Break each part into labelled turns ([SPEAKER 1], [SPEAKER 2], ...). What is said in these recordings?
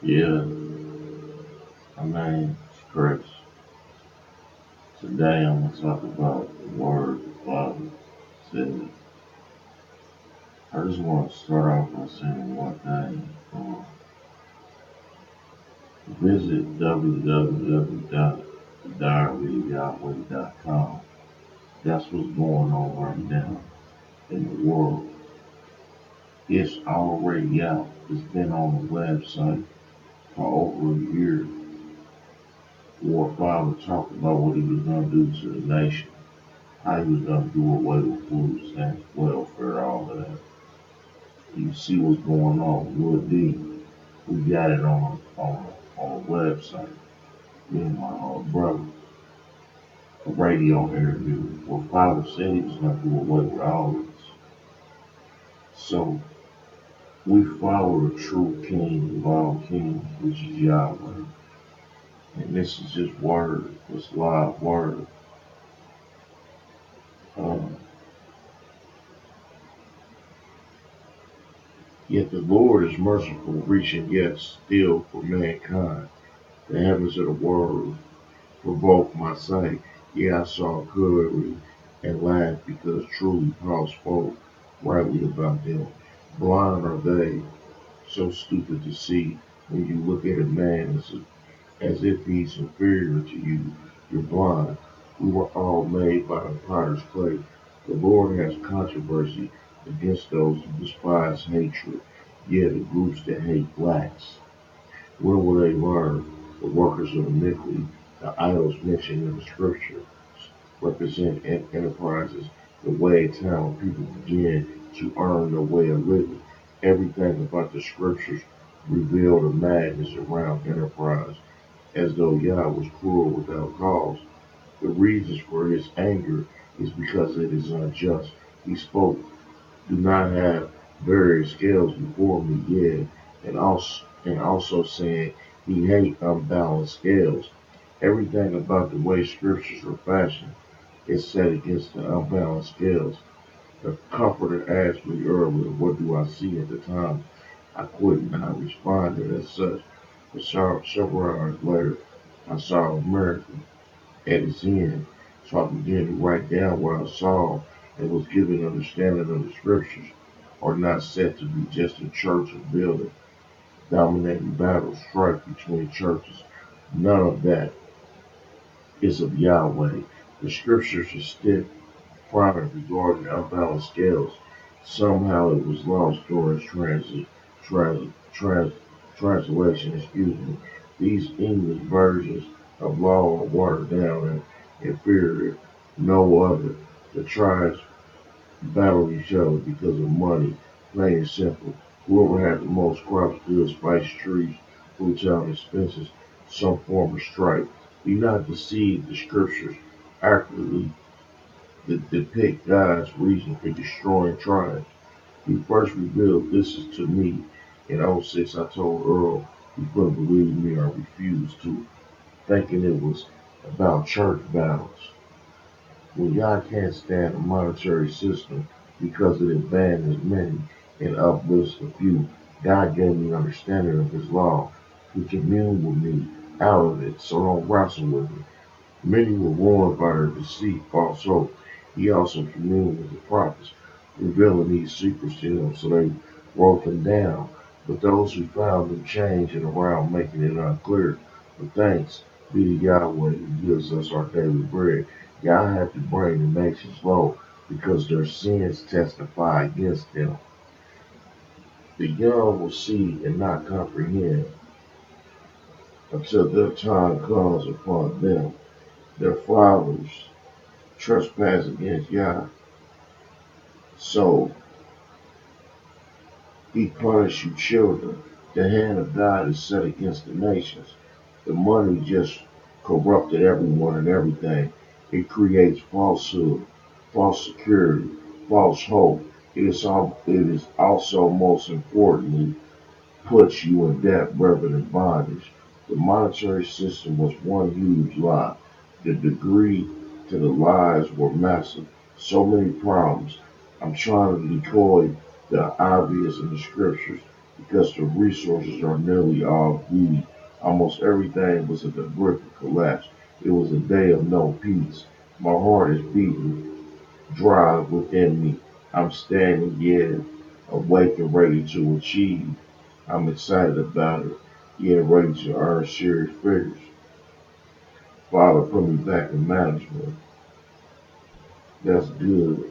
[SPEAKER 1] Yeah, my name's Chris. Today I'm going to talk about the word the Father said. I just want to start off by saying one thing. Visit www.diaryyahweh.com. That's what's going on right now in the world. It's already out. It's been on the website for over a year. Where Father talked about what he was going to do to the nation. How he was going to do away with food stamps, welfare, all of that. You see what's going on. Real deep. We got it on a website. Me and my brother, a radio interview where Father said he was going to do away with all this. So we follow the true King of all kings, which is Yahweh. And this is his word, this live word. Um, Yet the Lord is merciful, reaching yet still for mankind. The heavens of the world provoke my sight. Yeah, I saw clearly and laughed because truly Paul spoke rightly about them. Blind are they, so stupid to see. When you look at a man as if he's inferior to you, you're blind. We were all made by the potter's clay. The Lord has controversy against those who despise hatred, yeah, the groups that hate blacks. Where will they learn? The workers of iniquity, the idols mentioned in the scripture, represent enterprises, the way town people begin to earn their way of living. Everything about the scriptures reveal the madness around enterprise, as though Yah was cruel without cause. The reasons for his anger is because it is unjust. He spoke, do not have various scales before me, yeah, and also saying he hate unbalanced scales. Everything about the way scriptures are fashioned is set against the unbalanced scales. The comforter asked me earlier, what do I see at the time? I couldn't. I responded as such. But several hours later, I saw America at its end. So I began to write down what I saw and was given understanding of the scriptures are not set to be just a church or building, dominating battle, strife between churches. None of that is of Yahweh. The scriptures are stiff product regarding unbalanced scales. Somehow it was lost during trans, trans, translation. Excuse me. These English versions of law are watered down and inferior. No other. The tribes battle each other because of money. Plain and simple. Whoever had the most crops, goods, spice trees, food, town expenses, some form of strife. Be not deceived. The scriptures accurately that depict God's reason for destroying tribes. He first revealed this is to me in '06. I told Earl he couldn't believe me or refused to, thinking it was about church battles. When God can't stand a monetary system because it advances many and uplifts a few, God gave me understanding of his law. He communed with me out of it, so don't wrestle with me. Many were warned by their deceit, false hope. He also communed with the prophets, revealing these secrets to them, so they wrote them down. But those who found them changing around, making it unclear. But thanks be to Yahweh who gives us our daily bread. Yah had to bring the nations low because their sins testify against them. The young will see and not comprehend until their time comes upon them. Their fathers trespass against Yah. So he punished you children. The hand of God is set against the nations. The money just corrupted everyone and everything. It creates falsehood, false security, false hope. It is also most importantly puts you in debt rather than bondage. The monetary system was one huge lie. The degree to the lies were massive. So many problems. I'm trying to decode the obvious in the scriptures. because the resources are nearly all greedy. Almost everything was at the brink of collapse. It was a day of no peace. My heart is beating dry within me. I'm standing yet awake and ready to achieve. I'm excited about it, yet ready to earn serious figures. Father, put me back in management. That's good.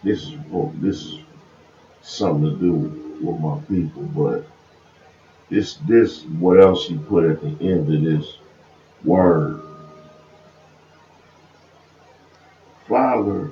[SPEAKER 1] This is something to do with my people, but this what else he put at the end of this word. Father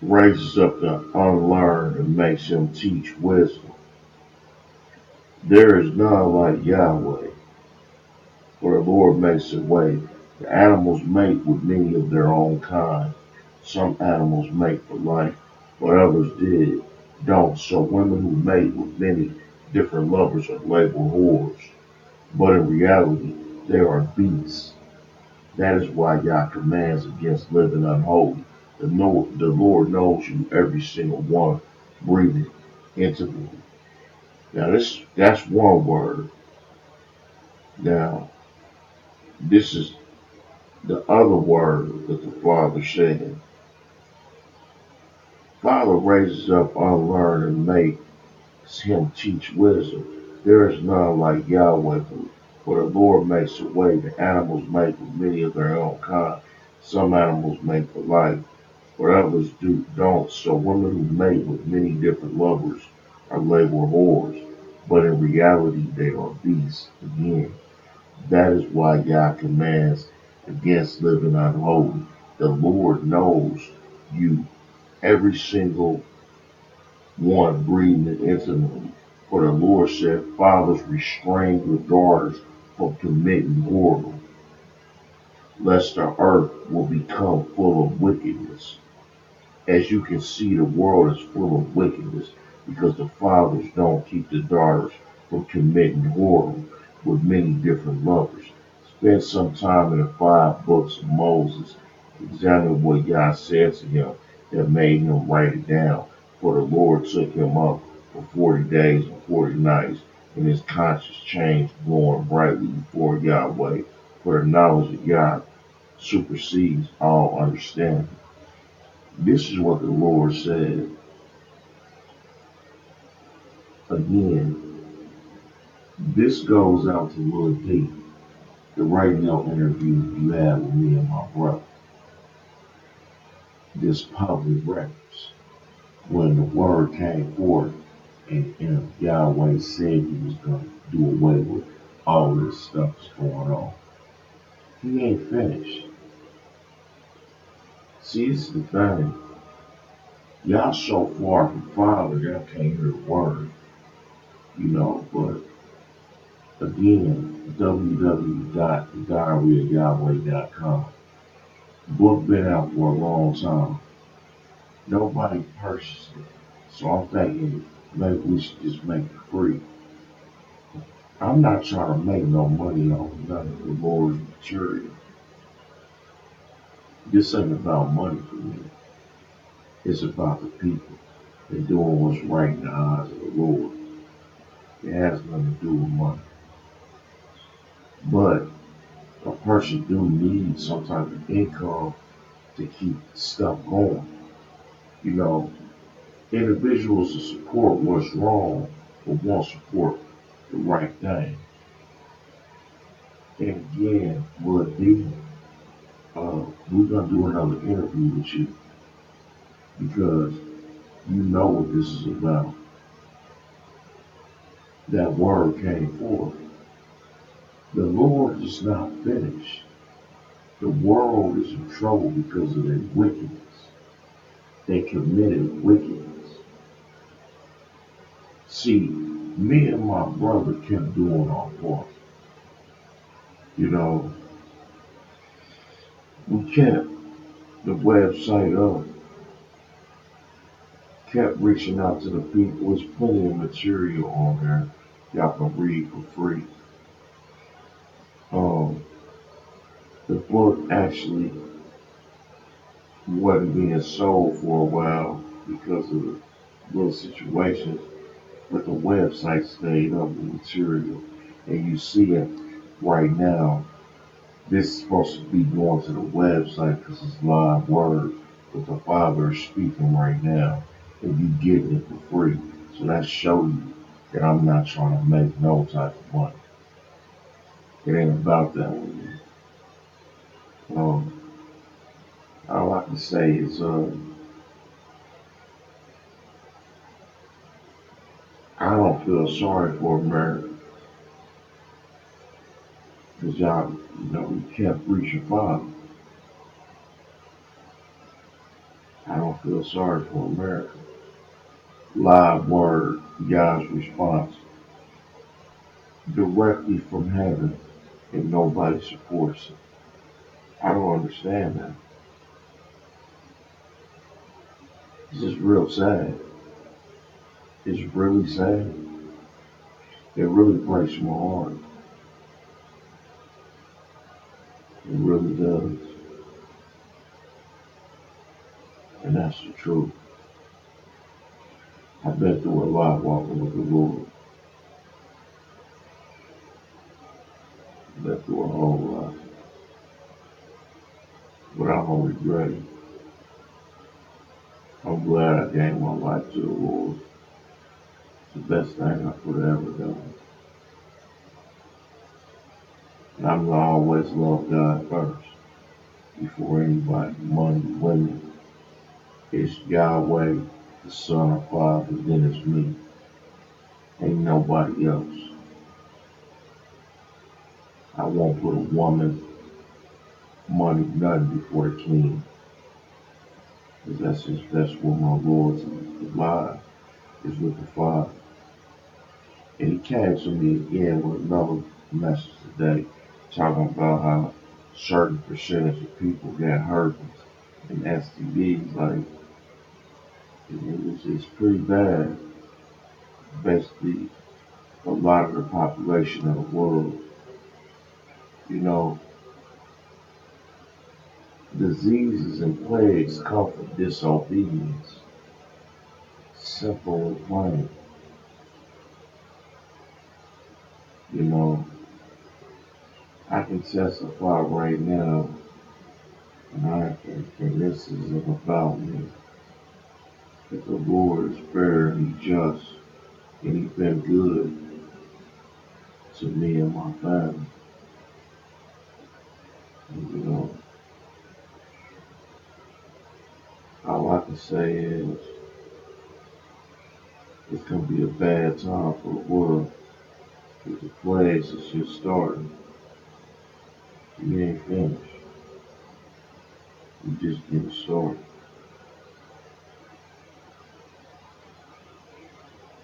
[SPEAKER 1] raises up the unlearned and makes him teach wisdom. There is none like Yahweh, for the Lord makes a way. The animals mate with many of their own kind. Some animals mate for life, but others don't. So women who mate with many different lovers are labeled whores. But in reality, they are beasts. That is why Yah commands against living unholy. The Lord knows you, every single one, breathing intimately. Now that's one word. Now this is the other word that the Father said. Father raises up unlearned and makes him teach wisdom. There is none like Yahweh, for the Lord makes a way. The animals make with many of their own kind. Some animals make for life, but others don't. So women who mate with many different lovers are labeled whores, but in reality they are beasts. Again, that is why Yah commands against living unholy. The Lord knows you, every single one, breathing it intimately. For the Lord said, fathers, restrain your daughters from committing whoredom, lest the earth will become full of wickedness. As you can see, the world is full of wickedness because the fathers don't keep the daughters from committing whoredom with many different lovers. Spend some time in the 5 books of Moses. Examine what Yah said to him that made him write it down. For the Lord took him up for 40 days and 40 nights, and his conscience changed, glowing brightly before Yahweh. For the knowledge of Yah supersedes all understanding. This is what the Lord said. Again, this goes out to Lil D, the radio interview you had with me and my brother. This public records. When the word came forth and Yahweh said he was going to do away with all this stuff that's going on. He ain't finished. See, this is the thing. Y'all so far from Father, y'all can't hear a word, but again, www.thediaryofyahweh.com. Book been out for a long time. Nobody purchased it. So I'm thinking maybe we should just make it free. I'm not trying to make no money off none of the Lord's material. This ain't about money for me. It's about the people and doing what's right in the eyes of the Lord. It has nothing to do with money. But a person do need some type of income to keep stuff going. You know, individuals to support what's wrong but won't support the right thing. And again, Lord D, we're gonna do another interview with you because you know what this is about. That word came forth. The Lord is not finished. The world is in trouble because of their wickedness. They committed wickedness. See, me and my brother kept doing our part. You know, we kept the website up, kept reaching out to the people. There's plenty of material on there y'all can read for free. Um, the book actually wasn't being sold for a while, because of the little situations, but the website stayed up with material. And you see it right now. This is supposed to be going to the website because it's live word, but the Father is speaking right now, and you getting it for free. So that shows you that I'm not trying to make no type of money. It ain't about that with me. Um, all I can say is, I don't feel sorry for America because y'all, we kept preaching Father. I don't feel sorry for America. Live word, God's response directly from heaven, and nobody supports it. I don't understand that. This is real sad. It's really sad. It really breaks my heart. It really does. And that's the truth. I've been through a lot walking with the Lord. I've been through a whole lot. But I don't regret it. I'm glad I gave my life to the Lord. It's the best thing I could have ever done. And I'm gonna always love God first. Before anybody, money, women. It's Yahweh, the Son of Father, then it's me. Ain't nobody else. I won't put a woman, money, nothing before the king. Because that's where my Lord's life is, with the Father. And he came to me again with another message today, talking about how certain percentage of people got herpes and STDs. Like, it's pretty bad. Basically, a lot of the population of the world, you know, diseases and plagues come from disobedience. Simple and plain. You know, I can testify right now, and this isn't about me, that the Lord is fair and He's just, and He's been good to me and my family. And, all I can say is, it's going to be a bad time for the world, because the plagues is just starting. We ain't finished. We just getting started.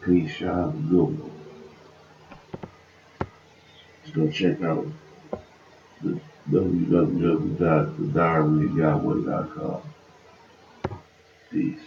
[SPEAKER 1] Peace, y'all. Good one. Let's go check out the www.thediaryyahweh.com. Peace.